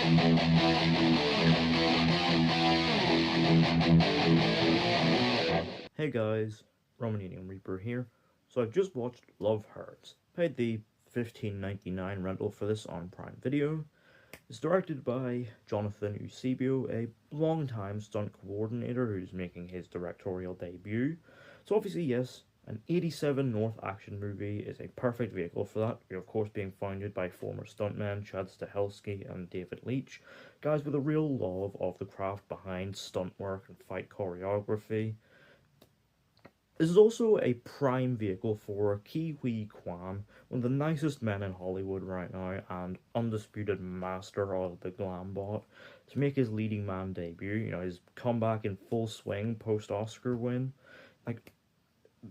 Hey guys, Roman Eating Reaper here. So I've just watched Love Hurts. Paid the $15.99 rental for this on Prime Video. It's directed by Jonathan Eusebio, a long-time stunt coordinator who's making his directorial debut. So obviously, yes, an 87 North action movie is a perfect vehicle for that. You're of course being founded by former stuntmen Chad Stahelski and David Leitch, guys with a real love of the craft behind stunt work and fight choreography. This is also a prime vehicle for Ke Huy Quan, one of the nicest men in Hollywood right now and undisputed master of the glam bot, to make his leading man debut. You know, his comeback in full swing post-Oscar win. Like,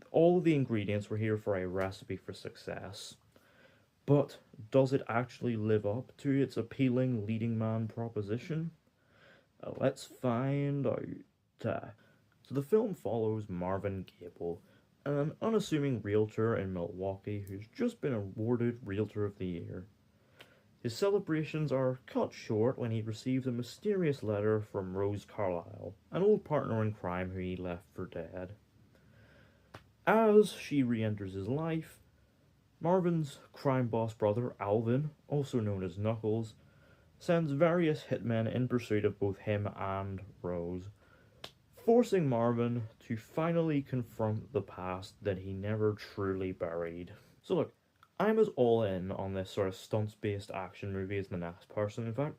all of the ingredients were here for a recipe for success. But does it actually live up to its appealing leading man proposition? Let's find out. So the film follows Marvin Gable, an unassuming realtor in Milwaukee who's just been awarded Realtor of the Year. His celebrations are cut short when he receives a mysterious letter from Rose Carlyle, an old partner in crime who he left for dead. As she re-enters his life, Marvin's crime boss brother Alvin, also known as Knuckles, sends various hitmen in pursuit of both him and Rose, forcing Marvin to finally confront the past that he never truly buried. So look, I'm as all in on this sort of stunts-based action movie as the next person. In fact,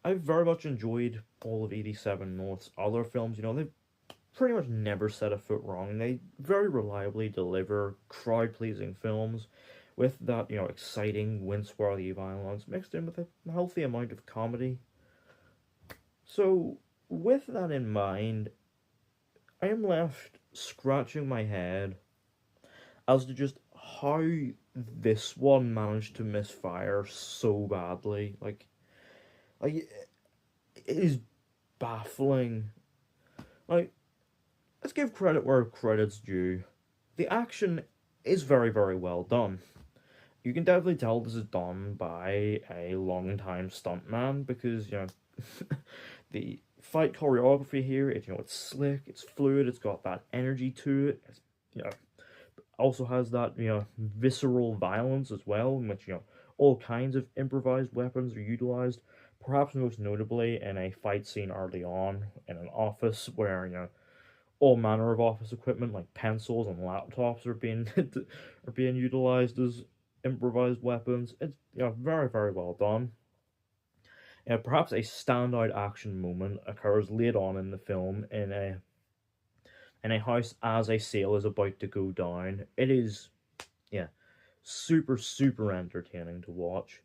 I've very much enjoyed all of 87 North's other films. You know, they've pretty much never set a foot wrong. They very reliably deliver crowd-pleasing films with that, you know, exciting, wind-swirly violence mixed in with a healthy amount of comedy. So, with that in mind, I am left scratching my head as to just how this one managed to misfire so badly. Like it is baffling. Like, let's give credit where credit's due. The action is very, very well done. You can definitely tell this is done by a long-time stuntman because, you know, the fight choreography here, it's slick, it's fluid, it's got that energy to it. It's, you know, also has that, you know, visceral violence as well, in which, you know, all kinds of improvised weapons are utilized. Perhaps most notably in a fight scene early on in an office where, you know, all manner of office equipment like pencils and laptops are being are being utilized as improvised weapons. It's, you know, very, very well done. Perhaps a standout action moment occurs late on in the film in a house as a sale is about to go down. It is, yeah, super, super entertaining to watch.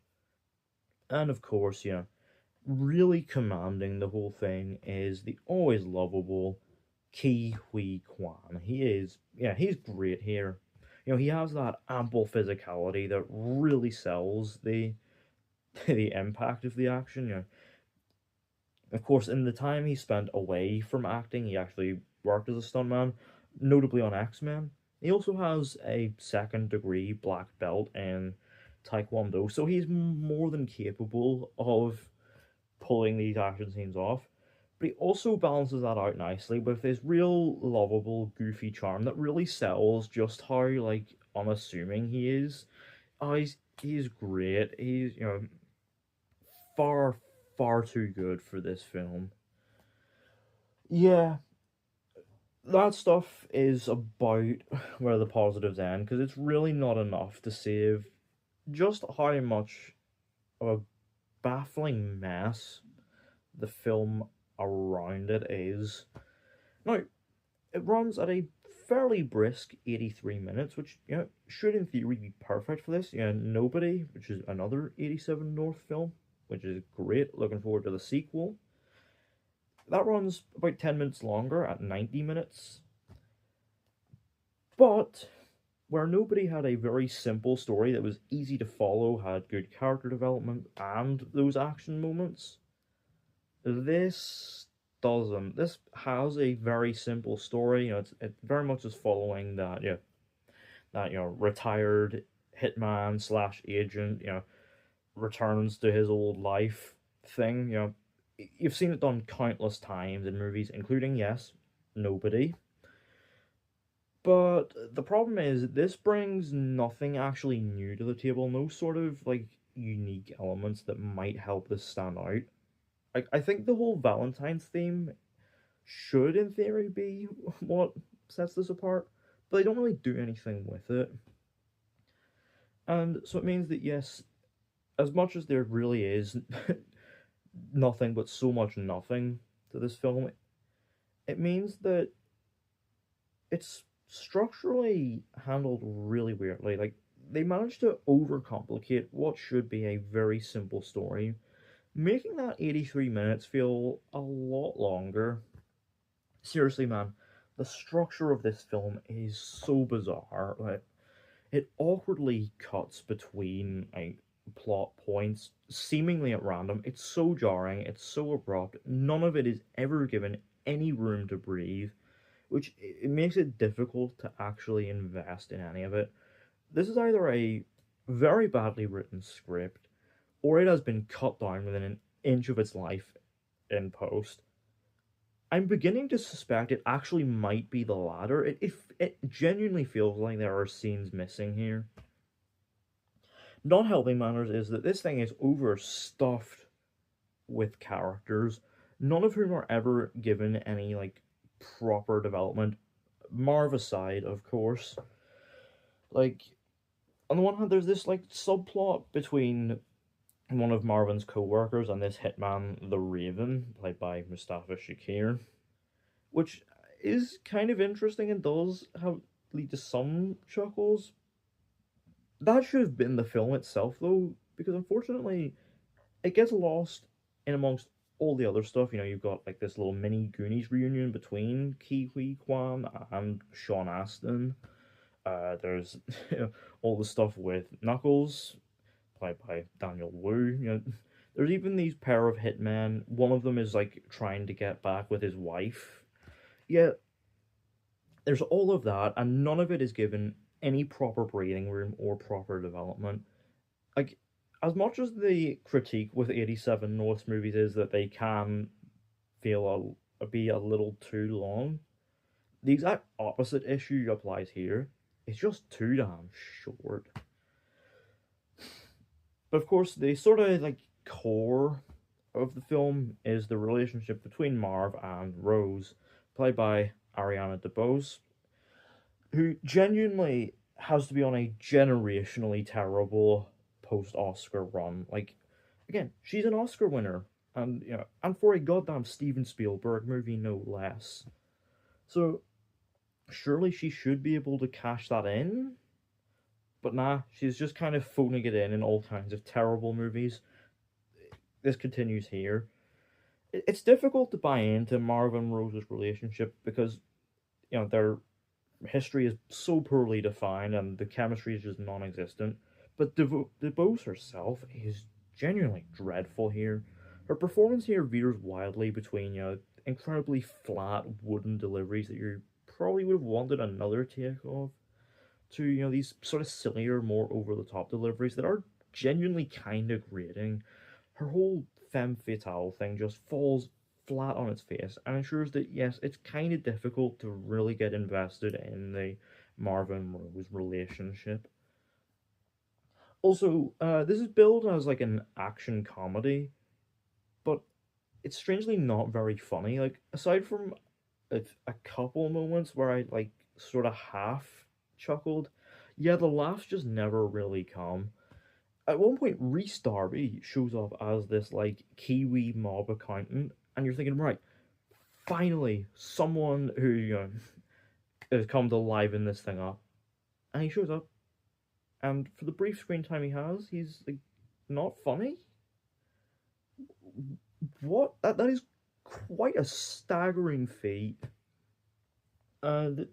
And of course, yeah, really commanding the whole thing is the always lovable Ke Huy Quan. He's great here. You know, he has that ample physicality that really sells the impact of the action. You know, of course, in the time he spent away from acting, he actually worked as a stuntman, notably on X-Men. He also has a second degree black belt in Taekwondo, so he's more than capable of pulling these action scenes off. But he also balances that out nicely with this real lovable, goofy charm that really sells just how, like, unassuming he is. Oh, he's great. He's, you know, far, far too good for this film. Yeah, that stuff is about where the positives end, because it's really not enough to save just how much of a baffling mess the film around it is. Now, it runs at a fairly brisk 83 minutes, which, you know, should in theory be perfect for this. You know, Nobody, which is another 87 North film, which is great. Looking forward to the sequel. That runs about 10 minutes longer at 90 minutes. But where Nobody had a very simple story that was easy to follow, had good character development, and those action moments, this doesn't. This has a very simple story. You know, it very much is following that, retired hitman slash agent, you know, returns to his old life thing. You've seen it done countless times in movies, including, yes, Nobody. But the problem is, this brings nothing actually new to the table, no sort of like unique elements that might help this stand out. I think the whole Valentine's theme should, in theory, be what sets this apart, but they don't really do anything with it. And so it means that, yes, as much as there really is nothing but so much nothing to this film, it means that it's structurally handled really weirdly. Like, they managed to overcomplicate what should be a very simple story, making that 83 minutes feel a lot longer. Seriously, man, the structure of this film is so bizarre. Like, it awkwardly cuts between like plot points seemingly at random. It's so jarring, it's so abrupt. None of it is ever given any room to breathe, which it makes it difficult to actually invest in any of it. This is either a very badly written script or it has been cut down within an inch of its life in post. I'm beginning to suspect it actually might be the latter. It genuinely feels like there are scenes missing here. Not helping matters is that this thing is overstuffed with characters, none of whom are ever given any like proper development. Marv aside, of course. Like, on the one hand, there's this like subplot between one of Marvin's co-workers and this hitman, the Raven, played by Mustafa Shakir, which is kind of interesting and does have lead to some chuckles. That should have been the film itself, though, because unfortunately, it gets lost in amongst all the other stuff. You've got like this little mini Goonies reunion between Ke Huy Quan and Sean Astin. There's all the stuff with Knuckles, played by Daniel Wu. There's even these pair of hitmen. One of them is like trying to get back with his wife. Yeah, there's all of that, and none of it is given any proper breathing room or proper development. Like, as much as the critique with 87 North's movies is that they can feel be a little too long, the exact opposite issue applies here. It's just too damn short. But of course, the sort of like core of the film is the relationship between Marv and Rose, played by Ariana DeBose, who genuinely has to be on a generationally terrible post-Oscar run. Like, again, she's an Oscar winner, and and for a goddamn Steven Spielberg movie, no less. So surely she should be able to cash that in. But nah, she's just kind of phoning it in all kinds of terrible movies. This continues here. It's difficult to buy into Marv and Rose's relationship because their history is so poorly defined and the chemistry is just non-existent. But DeBose herself is genuinely dreadful here. Her performance here veers wildly between incredibly flat wooden deliveries that you probably would have wanted another take of, to these sort of sillier, more over the top deliveries that are genuinely kind of grating. Her whole femme fatale thing just falls flat on its face and ensures that yes, it's kind of difficult to really get invested in the Marvin Rose relationship. Also, this is billed as like an action comedy, but it's strangely not very funny. Like, aside from a couple moments where I like sort of half chuckled, yeah, the laughs just never really come. At one point, Reese Darby shows up as this like Kiwi mob accountant, and you're thinking, right, finally, someone who has come to liven this thing up, and he shows up, and for the brief screen time he has, he's like not funny. What? That is quite a staggering feat. And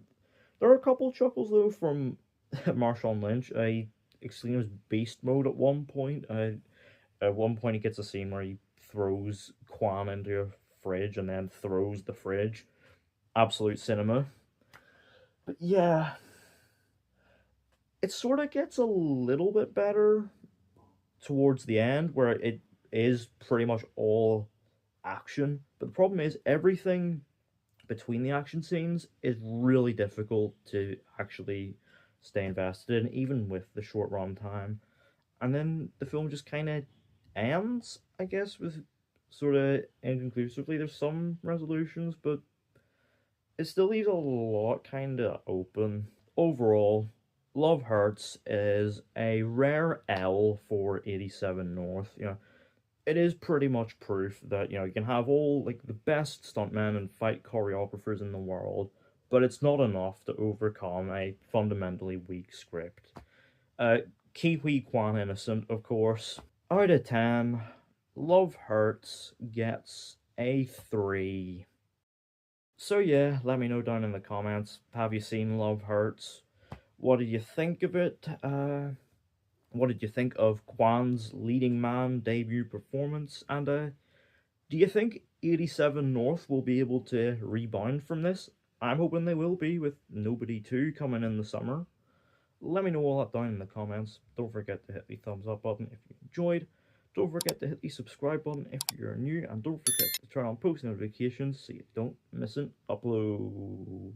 there are a couple of chuckles though from Marshawn Lynch. He exclaims beast mode at one point. At one point, he gets a scene where he throws Quan into a fridge and then throws the fridge. Absolute cinema. But yeah, it sort of gets a little bit better towards the end, where is pretty much all action, but the problem is everything between the action scenes is really difficult to actually stay invested in, even with the short run time. And then the film just kind of ends, I guess, with sort of inconclusively. There's some resolutions, but it still leaves a lot kind of open. Overall, Love Hurts is a rare L for 87 North. It is pretty much proof that you can have all like the best stuntmen and fight choreographers in the world, but it's not enough to overcome a fundamentally weak script. Ke Huy Quan innocent, of course. Out of 10, Love Hurts gets a 3. So yeah, let me know down in the comments. Have you seen Love Hurts? What did you think of it? What did you think of Kwan's leading man debut performance? And do you think 87 North will be able to rebound from this? I'm hoping they will be, with Nobody 2 coming in the summer. Let me know all that down in the comments. Don't forget to hit the thumbs up button if you enjoyed. Don't forget to hit the subscribe button if you're new. And don't forget to turn on post notifications so you don't miss an upload.